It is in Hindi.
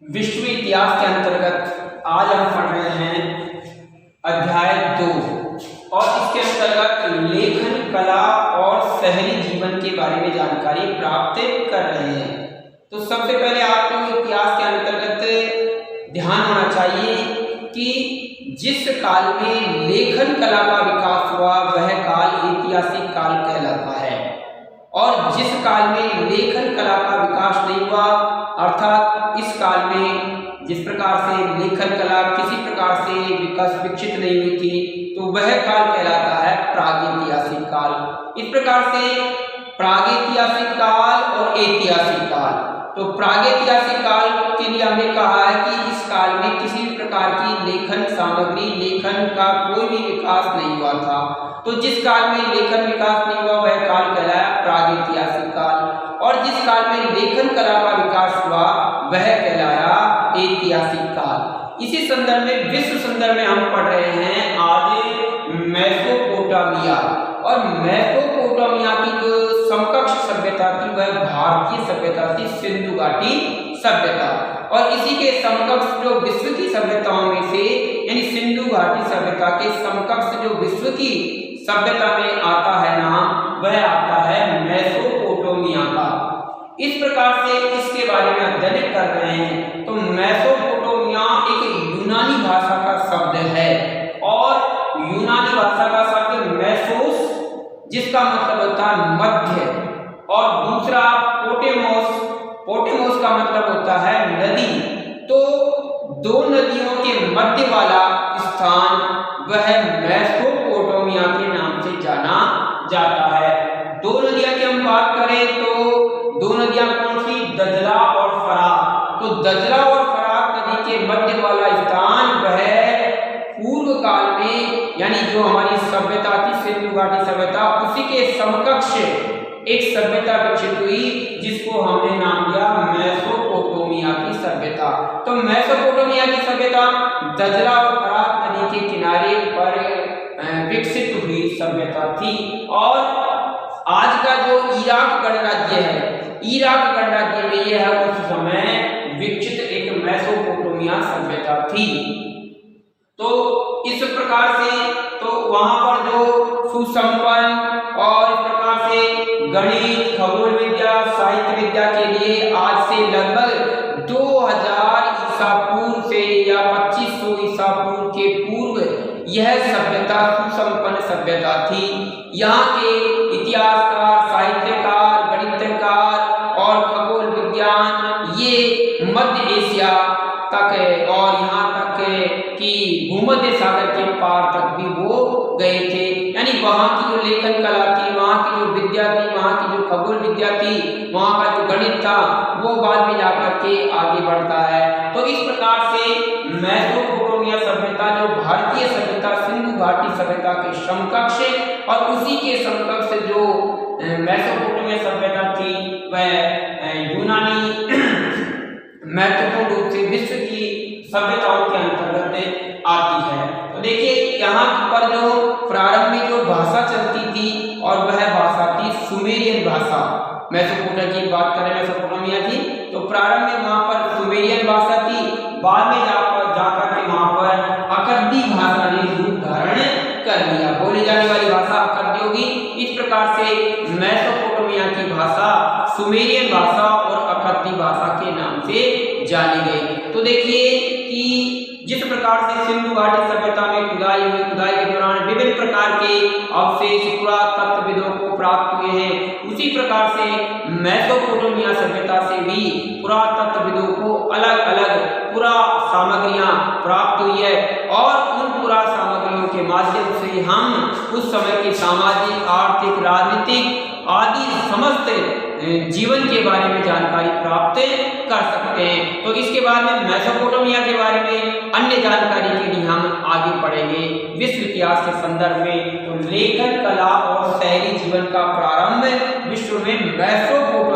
विश्व इतिहास के अंतर्गत आज हम पढ़ रहे हैं अध्याय 2 और इसके अंतर्गत लेखन कला और शहरी जीवन के बारे में जानकारी प्राप्त कर रहे हैं। तो सबसे पहले आपको इतिहास के अंतर्गत ध्यान होना चाहिए कि जिस काल में लेखन कला का विकास हुआ वह काल ऐतिहासिक काल कहलाता है, और जिस काल में लेखन कला का विकास नहीं हुआ अर्थात इस काल में जिस प्रकार से लेखन कला किसी प्रकार से विकसित नहीं हुई थी तो वह काल कहलाता है प्रागैतिहासिक काल। इस प्रकार से प्रागैतिहासिक काल और ऐतिहासिक काल, तो प्रागैतिहासिक काल के लिए हमने कहा है कि इस काल में किसी भी प्रकार की लेखन सामग्री लेखन का कोई भी विकास नहीं हुआ था। तो जिस काल में लेखन विकास नहीं हुआ वह काल कहलाया प्रागैतिहासिक काल, और जिस काल में लेखन कला का विकास हुआ वह कहलाया ऐतिहासिक काल। इसी संदर्भ में विश्व संदर्भ में हम पढ़ रहे हैं आज मेसोपोटामिया, और मेसोपोटामिया की जो समकक्ष सभ्यता थी वह भारतीय सभ्यता थी, सिंधु घाटी सभ्यता। और इसी के समकक्ष जो विश्व की सभ्यताओं में से यानी सिंधु घाटी सभ्यता के समकक्ष जो विश्व की सभ्यता में आता है नाम वह आता है मेसोपोटामिया का। इस प्रकार से इसके बारे में अध्ययन कर रहे हैं। तो मेसोपोटामिया एक यूनानी भाषा का शब्द है, और यूनानी भाषा का शब्द मेसोस जिसका मतलब होता है मध्य, और दूसरा पोटेमोस, पोटेमोस का मतलब होता है नदी। तो दो नदियों के मध्य वाला स्थान वह मेसोपोटामिया के नाम से जाना जाता है। दो नदियां की हम बात करें तो दो नदियां कौन सी, दजला और फरात। तो दजला और फरात नदी के मध्य वाला स्थान वह पूर्व काल में यानी जो हमारी सभ्यता थी सिंधु घाटी सभ्यता उसी के समकक्ष एक सभ्यता विकसित हुई जिसको हमने नाम दिया मेसोपोटामिया की सभ्यता। तो मेसोपोटामिया की सभ्यता दजला और फरात नदी के किनारे पर विकसित हुई सभ्यता थी। और आज का जो इराक गणराज्य है, इराक गणराज्य में यह उस समय विकसित एक मेसोपोटामिया सभ्यता थी। तो इस प्रकार से तो वहां पर जो सुसंपन्न और इस प्रकार से गणित, खगोल विद्या, साहित्य विद्या के लिए आज से लगभग 2000 ईसा पूर्व से या 2500 ईसा पूर्व के पूर्व यह सभ्यता सुसंपन्न सभ्यता थी। यहाँ के इतिहासकार, साहित्यकार, गणितकार और खगोल विज्ञान ये मध्य एशिया तक और यहाँ तक कि भूमध्य सागर के पार तक भी वो गए थे। यानी वहाँ की जो लेखन कला थी, वहाँ की जो विद्या थी, वहाँ की जो खगोल विद्या थी, वहाँ का जो गणित था वो बाद में जाकर के आगे बढ़ता है। तो इस प्रकार से मेसोपोटामिया सभ्यता जो भारतीय सभ्यता सिंधु घाटी सभ्यता के समकक्ष और उसी के समकक्ष जो मेसोपोटामिया सभ्यता थी वह यूनानी महत्वपूर्ण रूप से विश्व की सभ्यताओं के अंतर्गत आती है। तो देखिए यहाँ पर जो प्रारंभ में जो भाषा चलती थी और वह भाषा थी सुमेरियन भाषा। मेसोपोटामिया की बात करें मेसोपोटामिया की तो प्रारंभ में वहाँ पर सुमेरियन भाषा थी, बाद में जाकर के वहाँ पर अकद्दी भाषा ने रूप धारण कर लिया, बोली जाने वाली भाषा अकद्दी होगी। इस प्रकार से मेसोपोटामिया की भाषा सुमेरियन भाषा और अकद्दी भाषा के नाम से जानी गई। तो देखिए कि जिस प्रकार से सिंधु घाटी सभ्यता में खुदाई हुई, खुदाई के दौरान विभिन्न प्रकार के अवशेष पुरातत्वविदों को प्राप्त हुए हैं, उसी प्रकार से मेसोपोटामिया सभ्यता से भी पुरातत्वविदों को अलग अलग पुरा सामग्रियां प्राप्त हुई है, और उन पुरा सामग्रियों के माध्यम से हम उस समय की सामाजिक, आर्थिक, राजनीतिक आदि समस्त जीवन के बारे में जानकारी प्राप्त कर सकते हैं। तो इसके बाद में मेसोपोटामिया के बारे में अन्य जानकारी के लिए हम आगे पढ़ेंगे विश्व इतिहास के संदर्भ में। तो लेखन कला और शहरी जीवन का प्रारंभ विश्व में मेसोपोटामिया